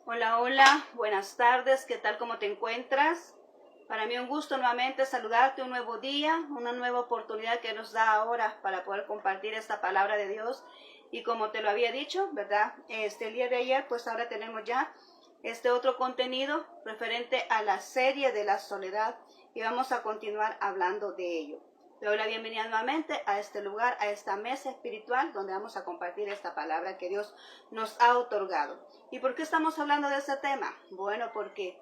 Hola, hola, buenas tardes, ¿qué tal? ¿Cómo te encuentras? Para mí un gusto nuevamente saludarte, un nuevo día, una nueva oportunidad que nos da ahora para poder compartir esta palabra de Dios. Y como te lo había dicho, ¿verdad? El día de ayer, pues ahora tenemos ya este otro contenido referente a la serie de la soledad y vamos a continuar hablando de ello. Te doy la bienvenida nuevamente a este lugar, a esta mesa espiritual donde vamos a compartir esta palabra que Dios nos ha otorgado. ¿Y por qué estamos hablando de este tema? Bueno, porque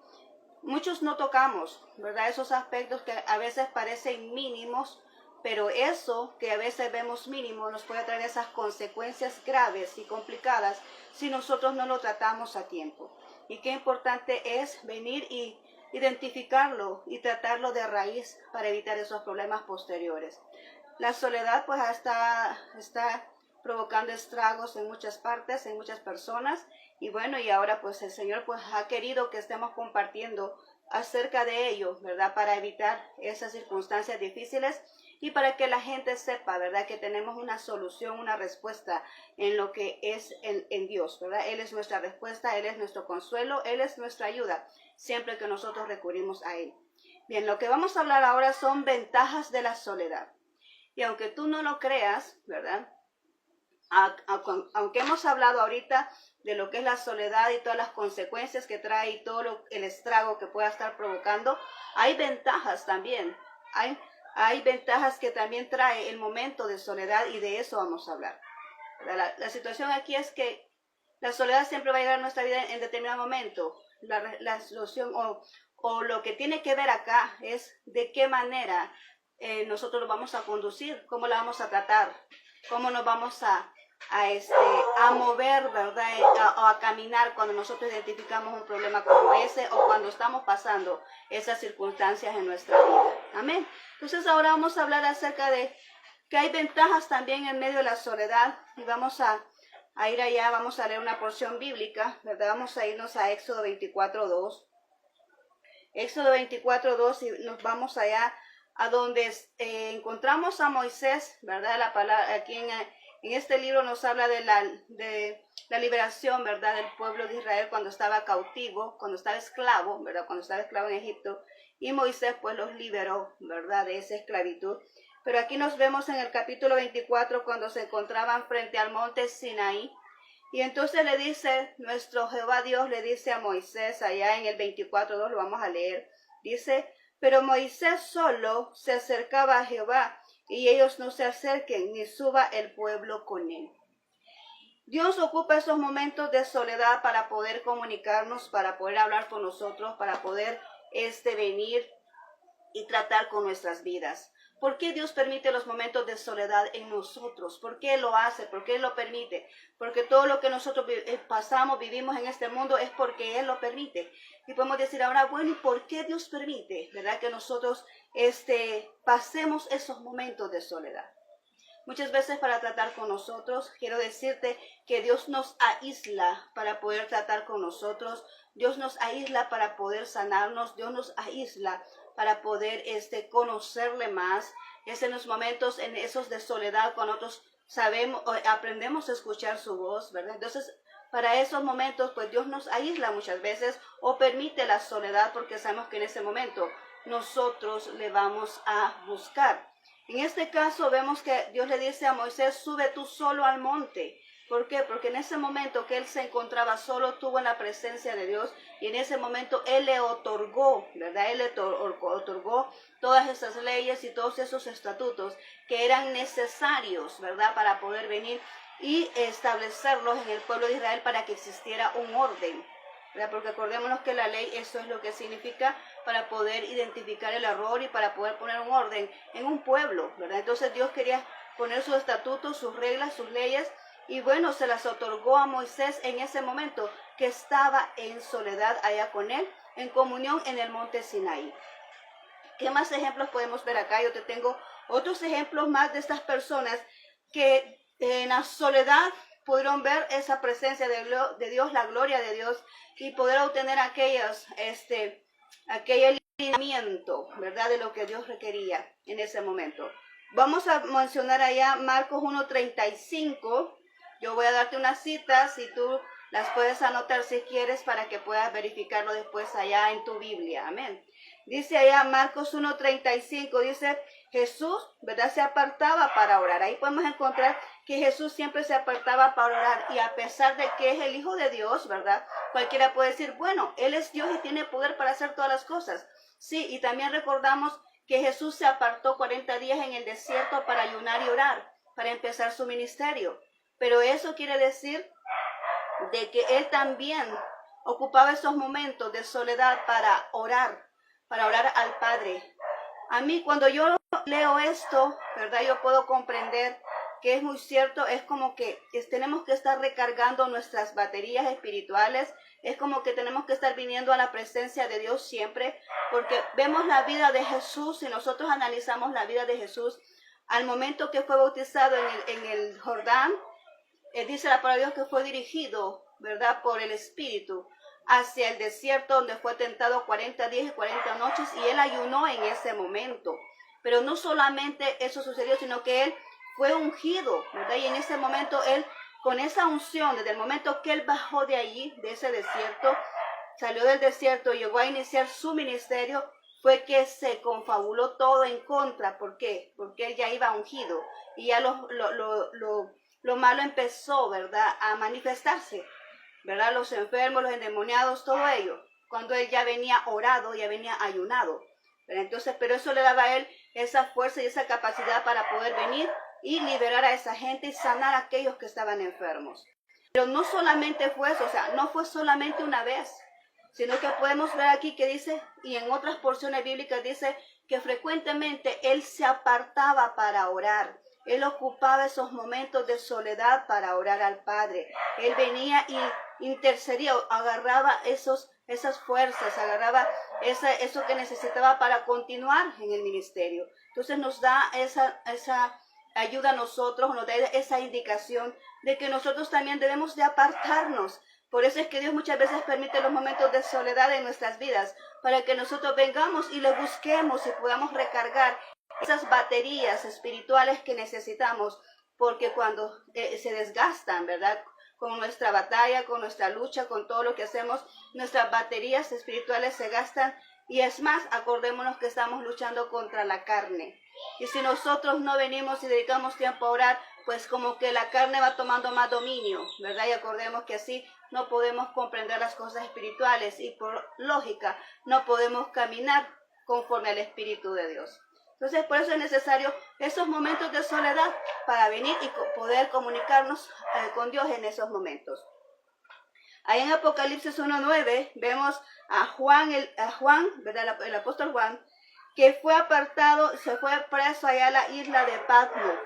muchos no tocamos, ¿verdad? Esos aspectos que a veces parecen mínimos, pero eso que a veces vemos mínimo nos puede traer esas consecuencias graves y complicadas si nosotros no lo tratamos a tiempo. Y qué importante es venir y identificarlo y tratarlo de raíz para evitar esos problemas posteriores. La soledad pues está provocando estragos en muchas partes, en muchas personas, y bueno, y ahora pues el Señor pues ha querido que estemos compartiendo acerca de ello, ¿verdad? Para evitar esas circunstancias difíciles y para que la gente sepa, ¿verdad? Que tenemos una solución, una respuesta en lo que es en Dios, ¿verdad? Él es nuestra respuesta, Él es nuestro consuelo, Él es nuestra ayuda, siempre que nosotros recurrimos a Él. Bien, lo que vamos a hablar ahora son ventajas de la soledad. Y aunque tú no lo creas, ¿verdad? Aunque hemos hablado ahorita de lo que es la soledad y todas las consecuencias que trae y todo el estrago que pueda estar provocando, hay ventajas también. Hay ventajas que también trae el momento de soledad y de eso vamos a hablar. La situación aquí es que la soledad siempre va a llegar a nuestra vida en determinado momento. La solución o lo que tiene que ver acá es de qué manera nosotros lo vamos a conducir, cómo la vamos a tratar, cómo nos vamos a mover, ¿verdad? O a caminar cuando nosotros identificamos un problema como ese o cuando estamos pasando esas circunstancias en nuestra vida. Amén. Entonces ahora vamos a hablar acerca de que hay ventajas también en medio de la soledad y vamos a ir allá, vamos a leer una porción bíblica, ¿verdad? Vamos a irnos a Éxodo 24:2. Éxodo 24:2 y nos vamos allá a donde encontramos a Moisés, ¿verdad? La palabra aquí en este libro nos habla de la liberación, ¿verdad? Del pueblo de Israel cuando estaba cautivo, cuando estaba esclavo, ¿verdad? Cuando estaba esclavo en Egipto. Y Moisés pues los liberó, ¿verdad? De esa esclavitud. Pero aquí nos vemos en el capítulo 24 cuando se encontraban frente al monte Sinaí. Y entonces le dice, nuestro Jehová Dios le dice a Moisés, allá en el 24:2 lo vamos a leer, dice, pero Moisés solo se acercaba a Jehová, y ellos no se acerquen, ni suba el pueblo con él. Dios ocupa esos momentos de soledad para poder comunicarnos, para poder hablar con nosotros, para poder venir y tratar con nuestras vidas. ¿Por qué Dios permite los momentos de soledad en nosotros? ¿Por qué lo hace? ¿Por qué lo permite? Porque todo lo que nosotros pasamos, vivimos en este mundo es porque Él lo permite. Y podemos decir ahora, bueno, ¿y por qué Dios permite, verdad, que nosotros pasemos esos momentos de soledad? Muchas veces para tratar con nosotros, quiero decirte que Dios nos aísla para poder tratar con nosotros. Dios nos aísla para poder sanarnos. Dios nos aísla para poder conocerle más. Es en los momentos, en esos de soledad, cuando nosotros aprendemos a escuchar su voz, ¿verdad? Entonces, para esos momentos, pues Dios nos aísla muchas veces o permite la soledad porque sabemos que en ese momento nosotros le vamos a buscar. En este caso vemos que Dios le dice a Moisés, sube tú solo al monte. ¿Por qué? Porque en ese momento que él se encontraba solo, tuvo en la presencia de Dios y en ese momento él le otorgó, ¿verdad? Él le otorgó todas esas leyes y todos esos estatutos que eran necesarios, ¿verdad? Para poder venir y establecerlos en el pueblo de Israel para que existiera un orden, ¿verdad? Porque acordémonos que la ley, eso es lo que significa para poder identificar el error y para poder poner un orden en un pueblo, ¿verdad? Entonces Dios quería poner sus estatutos, sus reglas, sus leyes, y bueno, se las otorgó a Moisés en ese momento que estaba en soledad allá con él, en comunión en el monte Sinaí. ¿Qué más ejemplos podemos ver acá? Yo te tengo otros ejemplos más de estas personas que en la soledad pudieron ver esa presencia de Dios, la gloria de Dios, y poder obtener aquel alineamiento, ¿verdad? De lo que Dios requería en ese momento. Vamos a mencionar allá Marcos 1:35. Yo voy a darte una cita, si tú Las puedes anotar si quieres para que puedas verificarlo después allá en tu Biblia. Amén. Dice allá Marcos 1:35, dice Jesús, ¿verdad? Se apartaba para orar. Ahí podemos encontrar que Jesús siempre se apartaba para orar, y a pesar de que es el Hijo de Dios, ¿verdad? Cualquiera puede decir, bueno, Él es Dios y tiene poder para hacer todas las cosas. Sí, y también recordamos que Jesús se apartó 40 días en el desierto para ayunar y orar, para empezar su ministerio. Pero eso quiere decir de que Él también ocupaba esos momentos de soledad para orar al Padre. A mí, cuando yo leo esto, ¿verdad? Yo puedo comprender que es muy cierto. Es como que tenemos que estar recargando nuestras baterías espirituales. Es como que tenemos que estar viniendo a la presencia de Dios siempre, porque vemos la vida de Jesús y nosotros analizamos la vida de Jesús. Al momento que fue bautizado en el Jordán, dice la palabra de Dios que fue dirigido, ¿verdad?, por el Espíritu hacia el desierto, donde fue tentado 40 días y 40 noches, y él ayunó en ese momento. Pero no solamente eso sucedió, sino que él fue ungido, ¿verdad? Y en ese momento él, con esa unción, desde el momento que él bajó de allí, de ese desierto, salió del desierto y llegó a iniciar su ministerio, fue que se confabuló todo en contra. ¿Por qué? Porque él ya iba ungido y ya lo malo empezó, ¿verdad?, a manifestarse, ¿verdad? Los enfermos, los endemoniados, todo ello, cuando él ya venía orado, ya venía ayunado, ¿verdad? Entonces, pero eso le daba a él esa fuerza y esa capacidad para poder venir y liberar a esa gente y sanar a aquellos que estaban enfermos. Pero no solamente fue eso, o sea, no fue solamente una vez, sino que podemos ver aquí que dice, y en otras porciones bíblicas dice, que frecuentemente él se apartaba para orar. Él ocupaba esos momentos de soledad para orar al Padre. Él venía y intercedía, agarraba esas fuerzas, agarraba eso que necesitaba para continuar en el ministerio. Entonces nos da esa ayuda a nosotros, nos da esa indicación de que nosotros también debemos de apartarnos. Por eso es que Dios muchas veces permite los momentos de soledad en nuestras vidas, para que nosotros vengamos y le busquemos y podamos recargar esas baterías espirituales que necesitamos, porque cuando se desgastan, ¿verdad?, con nuestra batalla, con nuestra lucha, con todo lo que hacemos, nuestras baterías espirituales se gastan. Y es más, acordémonos que estamos luchando contra la carne. Y si nosotros no venimos y dedicamos tiempo a orar, pues como que la carne va tomando más dominio, ¿verdad? Y acordemos que así no podemos comprender las cosas espirituales y por lógica no podemos caminar conforme al Espíritu de Dios. Entonces, por eso es necesario esos momentos de soledad para venir y poder comunicarnos con Dios en esos momentos. Ahí en Apocalipsis 1:9 vemos a Juan, ¿verdad?, el apóstol Juan, que fue apartado, se fue preso allá a la isla de Patmos.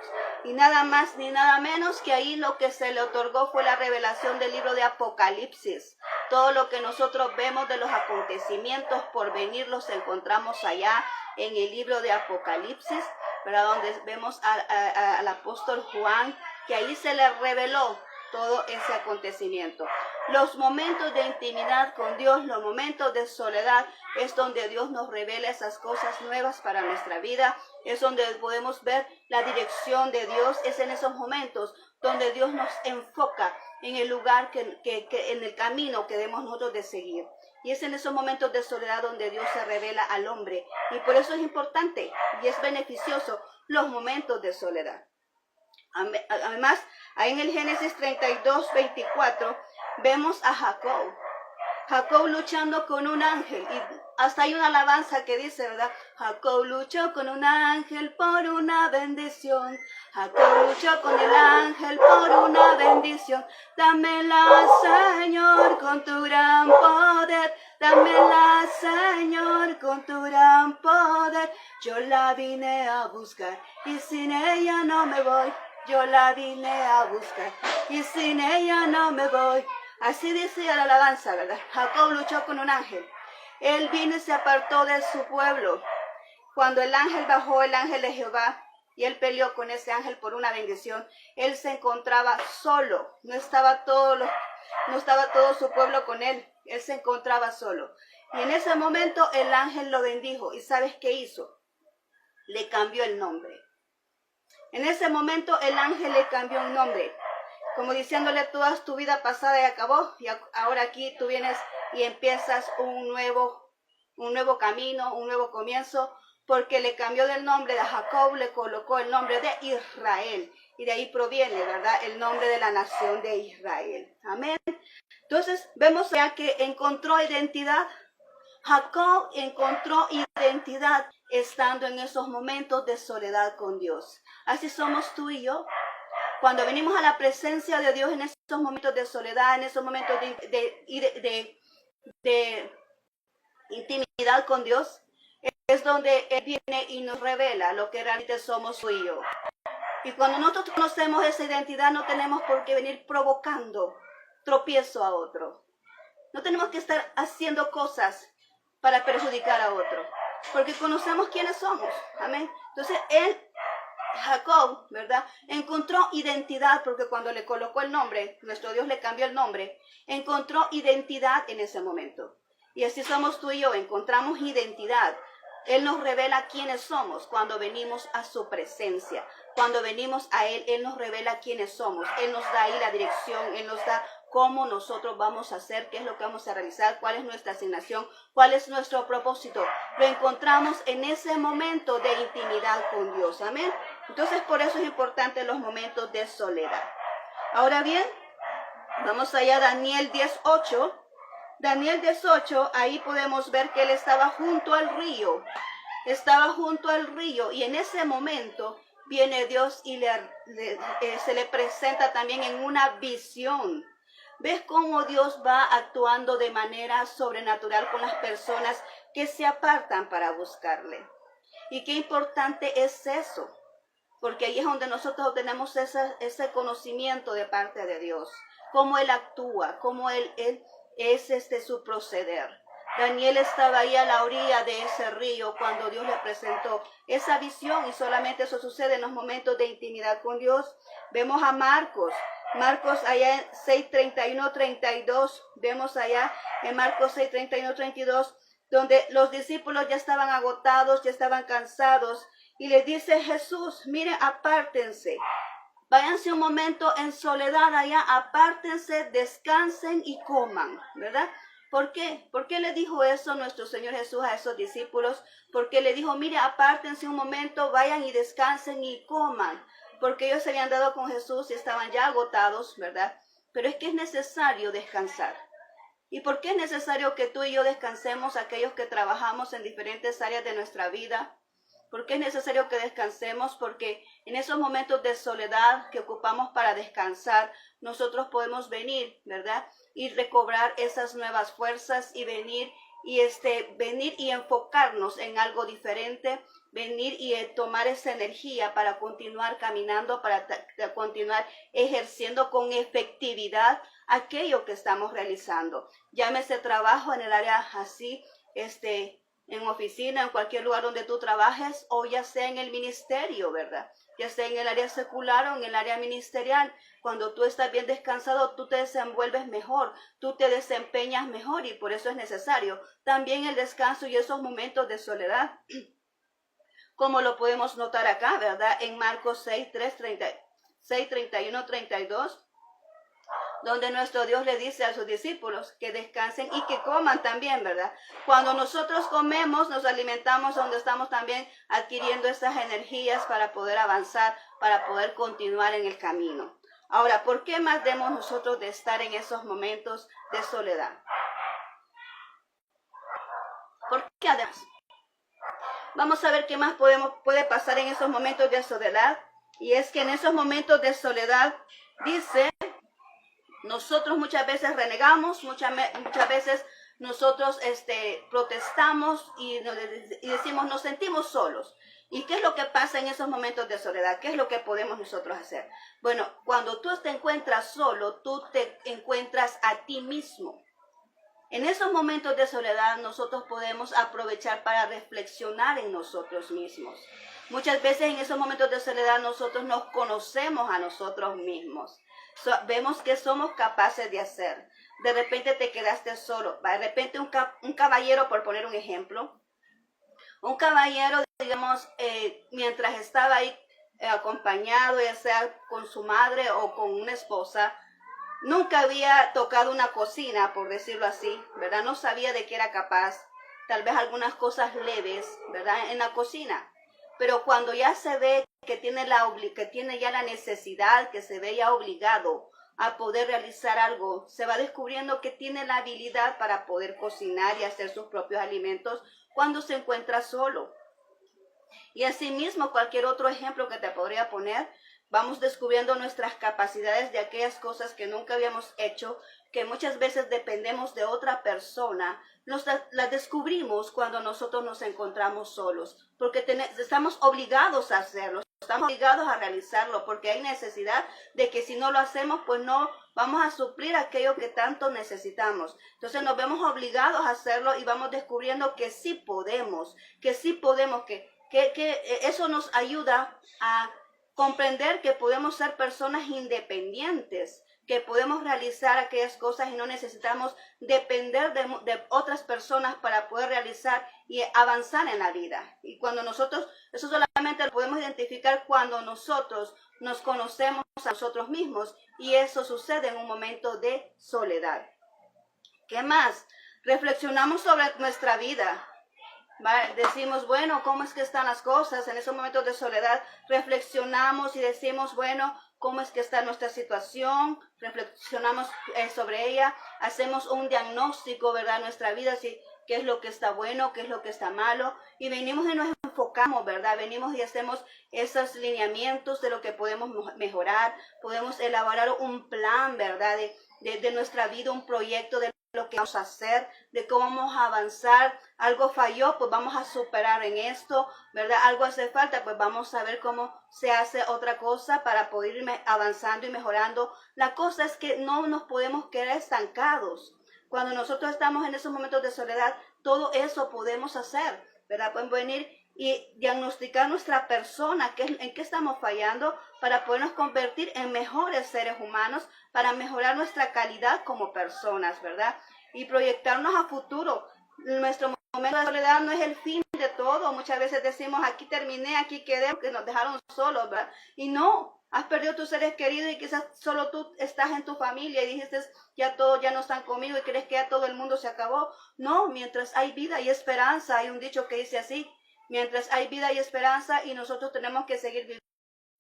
Y nada más ni nada menos que ahí lo que se le otorgó fue la revelación del libro de Apocalipsis. Todo lo que nosotros vemos de los acontecimientos por venir los encontramos allá en el libro de Apocalipsis, ¿verdad?, donde vemos al apóstol Juan, que ahí se le reveló todo ese acontecimiento. Los momentos de intimidad con Dios, los momentos de soledad, es donde Dios nos revela esas cosas nuevas para nuestra vida. Es donde podemos ver la dirección de Dios. Es en esos momentos donde Dios nos enfoca en el lugar, en el camino que debemos nosotros de seguir. Y es en esos momentos de soledad donde Dios se revela al hombre. Y por eso es importante y es beneficioso los momentos de soledad. Además, ahí en el Génesis 32:24 vemos a Jacob luchando con un ángel, y hasta hay una alabanza que dice, ¿verdad? Jacob luchó con un ángel por una bendición. Jacob luchó con el ángel por una bendición. Dámela, Señor, con tu gran poder. Dámela, Señor, con tu gran poder. Yo la vine a buscar y sin ella no me voy. Yo la vine a buscar y sin ella no me voy. Así decía la alabanza, ¿verdad? Jacob luchó con un ángel. Él vino y se apartó de su pueblo. Cuando el ángel bajó, el ángel de Jehová, y él peleó con ese ángel por una bendición, él se encontraba solo. No estaba todo su pueblo con él. Él se encontraba solo. Y en ese momento el ángel lo bendijo. ¿Y sabes qué hizo? Le cambió el nombre. En ese momento el ángel le cambió un nombre. como diciéndole toda tu vida pasada y acabó, y ahora aquí tú vienes y empiezas un nuevo camino, un nuevo comienzo, porque le cambió del nombre de Jacob, le colocó el nombre de Israel, y de ahí proviene, ¿verdad?, el nombre de la nación de Israel. Amén. Entonces vemos ya que encontró identidad. Jacob encontró identidad estando en esos momentos de soledad con Dios. Así somos tú y yo. Cuando venimos a la presencia de Dios en esos momentos de soledad, en esos momentos de intimidad con Dios, es donde Él viene y nos revela lo que realmente somos tú y yo. Y cuando nosotros conocemos esa identidad, no tenemos por qué venir provocando tropiezo a otro. No tenemos que estar haciendo cosas para perjudicar a otro, porque conocemos quiénes somos. Amén. Entonces Jacob, ¿verdad?, encontró identidad, porque cuando le colocó el nombre, nuestro Dios le cambió el nombre, encontró identidad en ese momento. Y así somos tú y yo, encontramos identidad. Él nos revela quiénes somos cuando venimos a su presencia. Cuando venimos a Él, Él nos revela quiénes somos. Él nos da ahí la dirección, Él nos da cómo nosotros vamos a hacer, qué es lo que vamos a realizar, cuál es nuestra asignación, cuál es nuestro propósito. Lo encontramos en ese momento de intimidad con Dios. Amén. Entonces, por eso es importante los momentos de soledad. Ahora bien, vamos allá a Daniel 10:8. Daniel 10:8, ahí podemos ver que él estaba junto al río. Estaba junto al río y en ese momento viene Dios y se le presenta también en una visión. ¿Ves cómo Dios va actuando de manera sobrenatural con las personas que se apartan para buscarle? Y qué importante es eso, porque ahí es donde nosotros tenemos ese conocimiento de parte de Dios, cómo Él actúa, cómo Él es su proceder. Daniel estaba ahí a la orilla de ese río cuando Dios le presentó esa visión, y solamente eso sucede en los momentos de intimidad con Dios. Vemos a Marcos allá en 6:31-32, vemos allá en Marcos 6:31-32, donde los discípulos ya estaban agotados, ya estaban cansados, y les dice Jesús: miren, apártense. Váyanse un momento en soledad allá, apártense, descansen y coman, ¿verdad? ¿Por qué? ¿Por qué le dijo eso nuestro Señor Jesús a esos discípulos? Porque le dijo: mire, apártense un momento, vayan y descansen y coman. Porque ellos se habían dado con Jesús y estaban ya agotados, ¿verdad? Pero es que es necesario descansar. ¿Y por qué es necesario que tú y yo descansemos, aquellos que trabajamos en diferentes áreas de nuestra vida? ¿Por qué es necesario que descansemos? Porque en esos momentos de soledad que ocupamos para descansar, nosotros podemos venir, ¿verdad?, y recobrar esas nuevas fuerzas y venir y enfocarnos en algo diferente, venir y tomar esa energía para continuar caminando, para continuar ejerciendo con efectividad aquello que estamos realizando. Llámese trabajo en el área así, en oficina, en cualquier lugar donde tú trabajes, o ya sea en el ministerio, ¿verdad? Ya sea en el área secular o en el área ministerial. Cuando tú estás bien descansado, tú te desenvuelves mejor, tú te desempeñas mejor, y por eso es necesario también el descanso y esos momentos de soledad, como lo podemos notar acá, ¿verdad? En Marcos 6:31-32. Donde nuestro Dios le dice a sus discípulos que descansen y que coman también, ¿verdad? Cuando nosotros comemos, nos alimentamos, donde estamos también adquiriendo esas energías para poder avanzar, para poder continuar en el camino. Ahora, ¿por qué más debemos nosotros de estar en esos momentos de soledad? ¿Por qué además? Vamos a ver qué más puede pasar en esos momentos de soledad. Y es que en esos momentos de soledad, dice, nosotros muchas veces renegamos, muchas veces nosotros protestamos y decimos, nos sentimos solos. ¿Y qué es lo que pasa en esos momentos de soledad? ¿Qué es lo que podemos nosotros hacer? Bueno, cuando tú te encuentras solo, tú te encuentras a ti mismo. En esos momentos de soledad nosotros podemos aprovechar para reflexionar en nosotros mismos. Muchas veces en esos momentos de soledad nosotros nos conocemos a nosotros mismos. Vemos qué somos capaces de hacer. De repente te quedaste solo. De repente un caballero, por poner un ejemplo, un caballero, digamos, mientras estaba ahí acompañado, ya sea con su madre o con una esposa, nunca había tocado una cocina, por decirlo así, ¿verdad? No sabía de qué era capaz, tal vez algunas cosas leves, ¿verdad? En la cocina. Pero cuando ya se ve que tiene ya la necesidad, que se ve ya obligado a poder realizar algo, se va descubriendo que tiene la habilidad para poder cocinar y hacer sus propios alimentos cuando se encuentra solo. Y asimismo, cualquier otro ejemplo que te podría poner, vamos descubriendo nuestras capacidades de aquellas cosas que nunca habíamos hecho, que muchas veces dependemos de otra persona. Las descubrimos cuando nosotros nos encontramos solos, porque estamos obligados a hacerlo. Estamos obligados a realizarlo porque hay necesidad de que si no lo hacemos, pues no vamos a suplir aquello que tanto necesitamos. Entonces nos vemos obligados a hacerlo y vamos descubriendo que sí podemos, que eso nos ayuda a comprender que podemos ser personas independientes, que podemos realizar aquellas cosas y no necesitamos depender de otras personas para poder realizar y avanzar en la vida. Y cuando nosotros, eso solamente lo podemos identificar cuando nosotros nos conocemos a nosotros mismos, y eso sucede en un momento de soledad. ¿Qué más? Reflexionamos sobre nuestra vida. Decimos, bueno, ¿cómo es que están las cosas? En esos momentos de soledad reflexionamos y decimos, bueno, ¿cómo es que está nuestra situación? Reflexionamos sobre ella, hacemos un diagnóstico, ¿verdad? Nuestra vida, sí, qué es lo que está bueno, qué es lo que está malo, y venimos y nos enfocamos, ¿verdad? Venimos y hacemos esos lineamientos de lo que podemos mejorar, podemos elaborar un plan, ¿verdad? De nuestra vida, un proyecto de lo que vamos a hacer, de cómo vamos a avanzar. Algo falló, pues vamos a superar en esto, ¿verdad? Algo hace falta, pues vamos a ver cómo se hace otra cosa para poder ir avanzando y mejorando. La cosa es que no nos podemos quedar estancados. Cuando nosotros estamos en esos momentos de soledad, todo eso podemos hacer, ¿verdad? Pueden venir y diagnosticar nuestra persona, en qué estamos fallando, para podernos convertir en mejores seres humanos, para mejorar nuestra calidad como personas, ¿verdad? Y proyectarnos a futuro. Nuestro momento de soledad no es el fin de todo. Muchas veces decimos, aquí terminé, aquí quedé, porque nos dejaron solos, ¿verdad? Y no, has perdido tus seres queridos y quizás solo tú estás en tu familia y dijiste, ya todos ya no están conmigo y crees que ya todo el mundo se acabó. No, mientras hay vida y esperanza, hay un dicho que dice así, mientras hay vida y esperanza, y nosotros tenemos que seguir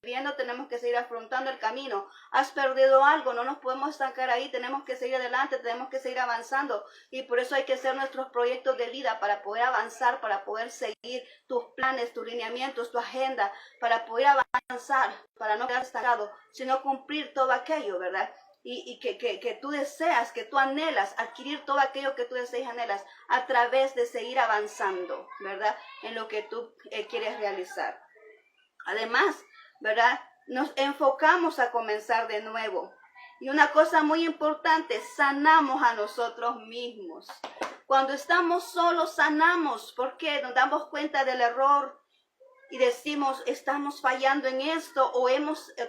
viviendo, tenemos que seguir afrontando el camino. Has perdido algo, no nos podemos estancar ahí, tenemos que seguir adelante, tenemos que seguir avanzando, y por eso hay que hacer nuestros proyectos de vida para poder avanzar, para poder seguir tus planes, tus lineamientos, tu agenda, para poder avanzar, para no quedar estancado, sino cumplir todo aquello, ¿verdad? Y que tú deseas, que tú anhelas, adquirir todo aquello que tú deseas y anhelas a través de seguir avanzando, ¿verdad? En lo que tú quieres realizar. Además, ¿verdad? Nos enfocamos a comenzar de nuevo. Y una cosa muy importante, sanamos a nosotros mismos. Cuando estamos solos, sanamos. ¿Por qué? Nos damos cuenta del error y decimos, estamos fallando en esto, o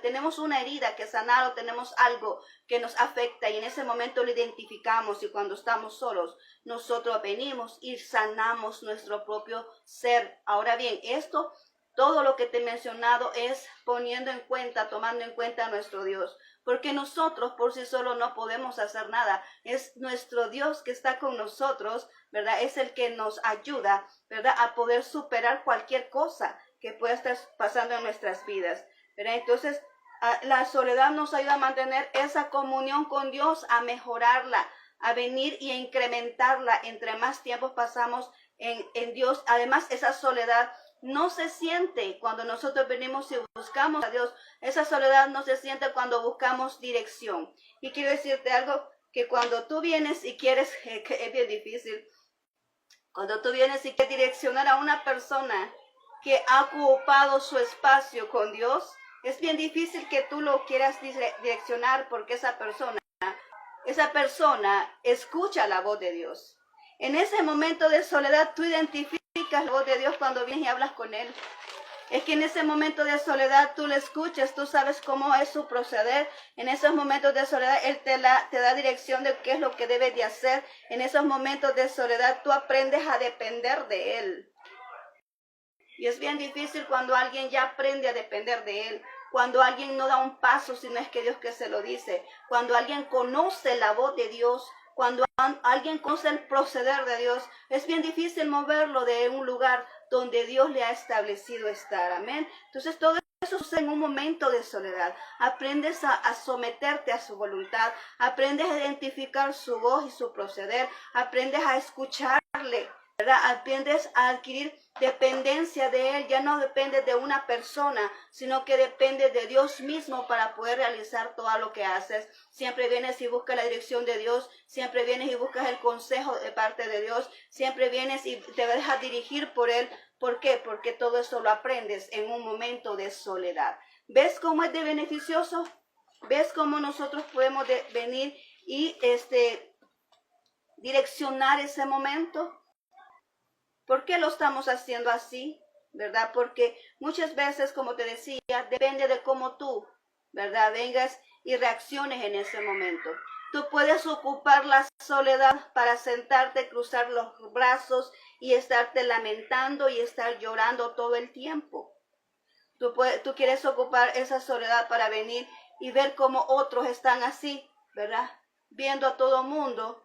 tenemos una herida que sanar, o tenemos algo que nos afecta, y en ese momento lo identificamos. Y cuando estamos solos, nosotros venimos y sanamos nuestro propio ser. Ahora bien, todo lo que te he mencionado es tomando en cuenta a nuestro Dios, porque nosotros por sí solos no podemos hacer nada. Es nuestro Dios que está con nosotros, ¿verdad? Es el que nos ayuda, ¿verdad? A poder superar cualquier cosa que pueda estar pasando en nuestras vidas, ¿verdad? Entonces, la soledad nos ayuda a mantener esa comunión con Dios, a mejorarla, a venir y a incrementarla entre más tiempo pasamos en Dios. Además, esa soledad no se siente cuando nosotros venimos y buscamos a Dios. Esa soledad no se siente cuando buscamos dirección. Y quiero decirte algo, que cuando tú vienes y quieres, que es bien difícil, cuando tú vienes y quieres direccionar a una persona que ha ocupado su espacio con Dios, es bien difícil que tú lo quieras direccionar, porque esa persona escucha la voz de Dios. En ese momento de soledad tú identificas la voz de Dios cuando vienes y hablas con Él. Es que en ese momento de soledad tú le escuchas, tú sabes cómo es su proceder. En esos momentos de soledad Él te da dirección de qué es lo que debes de hacer. En esos momentos de soledad tú aprendes a depender de Él. Y es bien difícil cuando alguien ya aprende a depender de Él, cuando alguien no da un paso si no es que Dios que se lo dice, cuando alguien conoce la voz de Dios, cuando alguien conoce el proceder de Dios, es bien difícil moverlo de un lugar donde Dios le ha establecido estar. Amén. Entonces todo eso sucede en un momento de soledad. Aprendes a someterte a su voluntad, aprendes a identificar su voz y su proceder, aprendes a escucharle, ¿verdad? Aprendes a adquirir dependencia de Él. Ya no depende de una persona, sino que depende de Dios mismo para poder realizar todo lo que haces. Siempre vienes y buscas la dirección de Dios, siempre vienes y buscas el consejo de parte de Dios, siempre vienes y te dejas dirigir por Él. ¿Por qué? Porque todo eso lo aprendes en un momento de soledad. ¿Ves cómo es de beneficioso? ¿Ves cómo nosotros podemos venir y direccionar ese momento? ¿Por qué lo estamos haciendo así? ¿Verdad? Porque muchas veces, como te decía, depende de cómo tú, ¿verdad? Vengas y reacciones en ese momento. Tú puedes ocupar la soledad para sentarte, cruzar los brazos y estarte lamentando y estar llorando todo el tiempo. Tú quieres ocupar esa soledad para venir y ver cómo otros están así, ¿verdad? Viendo a todo mundo,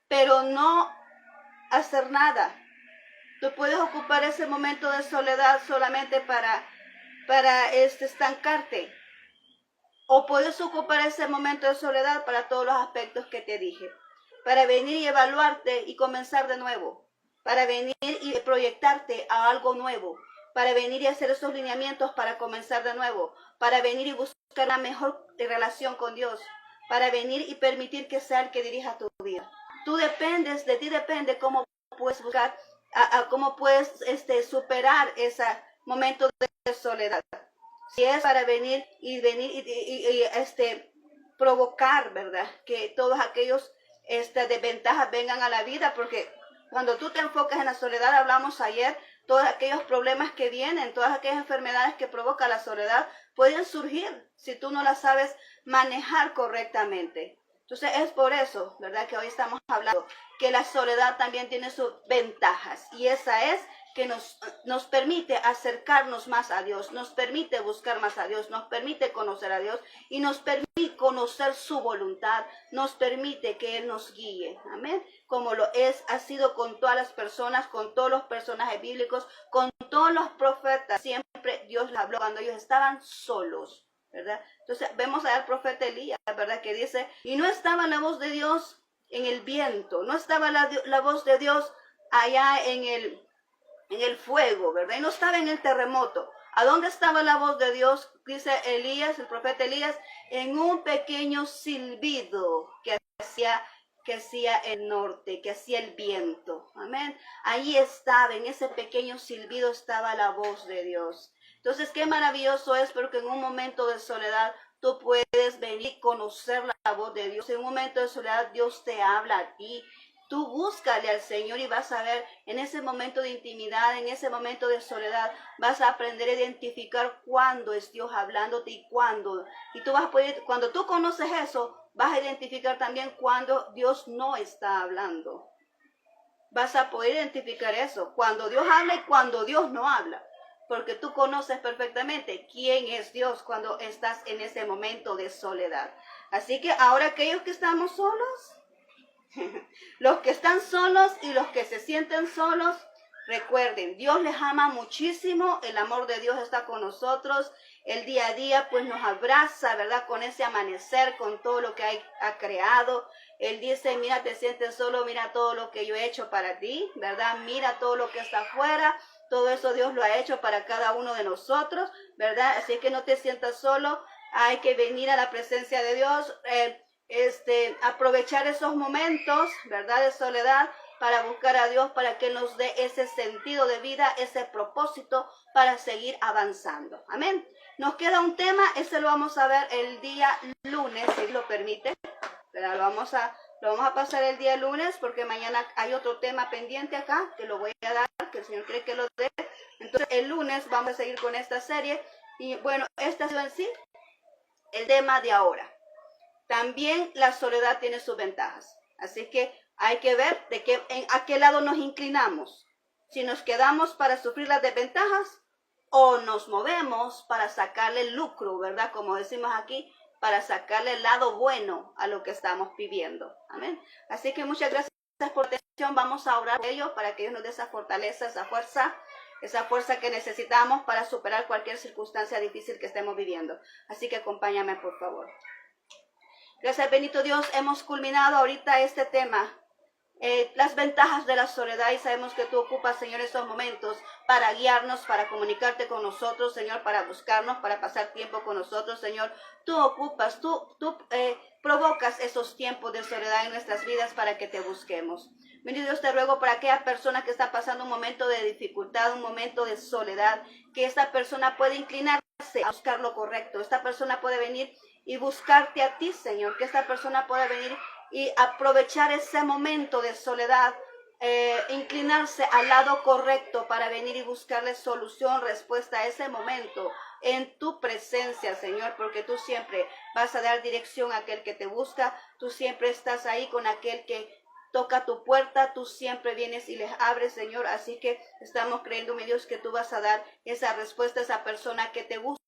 pero no hacer nada. Tú puedes ocupar ese momento de soledad solamente para estancarte. O puedes ocupar ese momento de soledad para todos los aspectos que te dije. Para venir y evaluarte y comenzar de nuevo. Para venir y proyectarte a algo nuevo. Para venir y hacer esos lineamientos para comenzar de nuevo. Para venir y buscar una mejor relación con Dios. Para venir y permitir que sea el que dirija tu vida. De ti depende cómo puedes buscar, cómo puedes superar ese momento de soledad. Si es para venir y provocar, ¿verdad? Que todos aquellos desventajas vengan a la vida, porque cuando tú te enfocas en la soledad, hablamos ayer, todos aquellos problemas que vienen, todas aquellas enfermedades que provoca la soledad, pueden surgir si tú no las sabes manejar correctamente. Entonces es por eso, ¿verdad? Que hoy estamos hablando que la soledad también tiene sus ventajas, y esa es que nos permite acercarnos más a Dios, nos permite buscar más a Dios, nos permite conocer a Dios y nos permite conocer su voluntad, nos permite que Él nos guíe, amén, como ha sido con todas las personas, con todos los personajes bíblicos, con todos los profetas. Siempre Dios les habló cuando ellos estaban solos, ¿verdad? Entonces vemos al profeta Elías, ¿verdad? Que dice, y no estaba la voz de Dios en el viento, no estaba la voz de Dios allá en el fuego, ¿verdad? Y no estaba en el terremoto. ¿A dónde estaba la voz de Dios? Dice Elías, el profeta Elías, en un pequeño silbido que hacía el norte, que hacía el viento. Amén. Ahí estaba, en ese pequeño silbido estaba la voz de Dios. Entonces, qué maravilloso es, porque en un momento de soledad tú puedes venir y conocer la voz de Dios. En un momento de soledad Dios te habla a ti. Tú búscale al Señor y vas a ver en ese momento de intimidad, en ese momento de soledad, vas a aprender a identificar cuándo es Dios hablándote y cuándo. Y tú vas a poder, cuando tú conoces eso, vas a identificar también cuándo Dios no está hablando. Vas a poder identificar eso, cuando Dios habla y cuando Dios no habla. Porque tú conoces perfectamente quién es Dios cuando estás en ese momento de soledad. Así que ahora aquellos que estamos solos, los que están solos y los que se sienten solos, recuerden, Dios les ama muchísimo, el amor de Dios está con nosotros, el día a día pues nos abraza, ¿verdad? Con ese amanecer, con todo lo que ha creado. Él dice, mira, te sientes solo, mira todo lo que yo he hecho para ti, ¿verdad? Mira todo lo que está afuera, todo eso Dios lo ha hecho para cada uno de nosotros, ¿verdad? Así que no te sientas solo, hay que venir a la presencia de Dios, aprovechar esos momentos, ¿verdad? De soledad para buscar a Dios, para que nos dé ese sentido de vida, ese propósito para seguir avanzando. Amén. Nos queda un tema, ese lo vamos a ver el día lunes, si lo permite. ¿Verdad? Lo vamos a pasar el día lunes, porque mañana hay otro tema pendiente acá, que lo voy a dar, que el Señor quiere que lo dé. Entonces el lunes vamos a seguir con esta serie. Y bueno, esta es en sí el tema de ahora. También la soledad tiene sus ventajas. Así que hay que ver a qué lado nos inclinamos. Si nos quedamos para sufrir las desventajas o nos movemos para sacarle el lucro, ¿verdad? Como decimos aquí, para sacarle el lado bueno a lo que estamos viviendo. Amén. Así que muchas gracias por la atención. Vamos a orar por ello para que Dios nos dé esa fortaleza, esa fuerza que necesitamos para superar cualquier circunstancia difícil que estemos viviendo. Así que acompáñame, por favor. Gracias, bendito Dios. Hemos culminado ahorita este tema. Las ventajas de la soledad, y sabemos que tú ocupas, Señor, esos momentos para guiarnos, para comunicarte con nosotros, Señor, para buscarnos, para pasar tiempo con nosotros, Señor. Tú ocupas, tú provocas esos tiempos de soledad en nuestras vidas para que te busquemos. Bendito Dios, te ruego para aquella persona que está pasando un momento de dificultad, un momento de soledad, que esta persona puede inclinarse a buscar lo correcto. Esta persona puede venir y buscarte a ti, Señor, que esta persona pueda venir y aprovechar ese momento de soledad, inclinarse al lado correcto para venir y buscarle solución, respuesta a ese momento en tu presencia, Señor, porque tú siempre vas a dar dirección a aquel que te busca, tú siempre estás ahí con aquel que toca tu puerta, tú siempre vienes y les abres, Señor, así que estamos creyendo, mi Dios, que tú vas a dar esa respuesta a esa persona que te busca,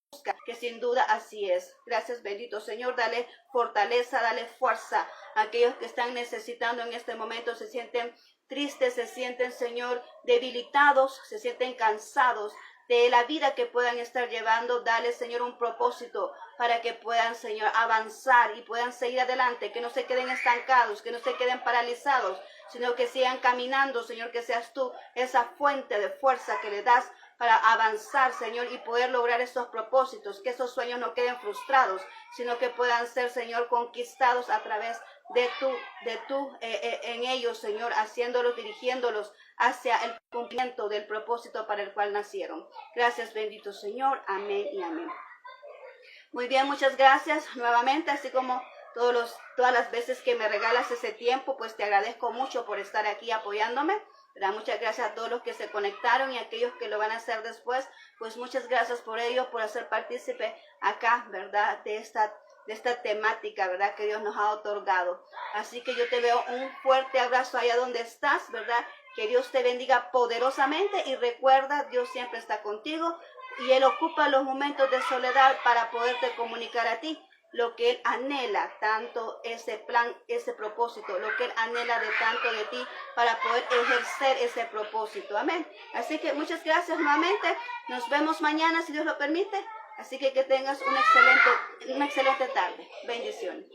que sin duda así es. Gracias, bendito Señor, dale fortaleza, dale fuerza a aquellos que están necesitando en este momento, se sienten tristes, se sienten, Señor, debilitados, se sienten cansados de la vida que puedan estar llevando. Dale, Señor, un propósito para que puedan, Señor, avanzar y puedan seguir adelante, que no se queden estancados, que no se queden paralizados, sino que sigan caminando, Señor, que seas tú esa fuente de fuerza que le das para avanzar, Señor, y poder lograr esos propósitos, que esos sueños no queden frustrados, sino que puedan ser, Señor, conquistados a través de tú en ellos, Señor, haciéndolos, dirigiéndolos hacia el cumplimiento del propósito para el cual nacieron. Gracias, bendito Señor. Amén y amén. Muy bien, muchas gracias nuevamente, así como todas las veces que me regalas ese tiempo, pues te agradezco mucho por estar aquí apoyándome. ¿Verdad? Muchas gracias a todos los que se conectaron y a aquellos que lo van a hacer después, pues muchas gracias por ello, por hacer partícipe acá, ¿verdad? De esta temática, ¿verdad? Que Dios nos ha otorgado. Así que yo te veo un fuerte abrazo allá donde estás, ¿verdad? Que Dios te bendiga poderosamente y recuerda, Dios siempre está contigo y Él ocupa los momentos de soledad para poderte comunicar a ti lo que Él anhela, tanto ese plan, ese propósito, lo que Él anhela de tanto de ti para poder ejercer ese propósito. Amén. Así que muchas gracias nuevamente. Nos vemos mañana si Dios lo permite. Así que tengas una excelente tarde. Bendiciones.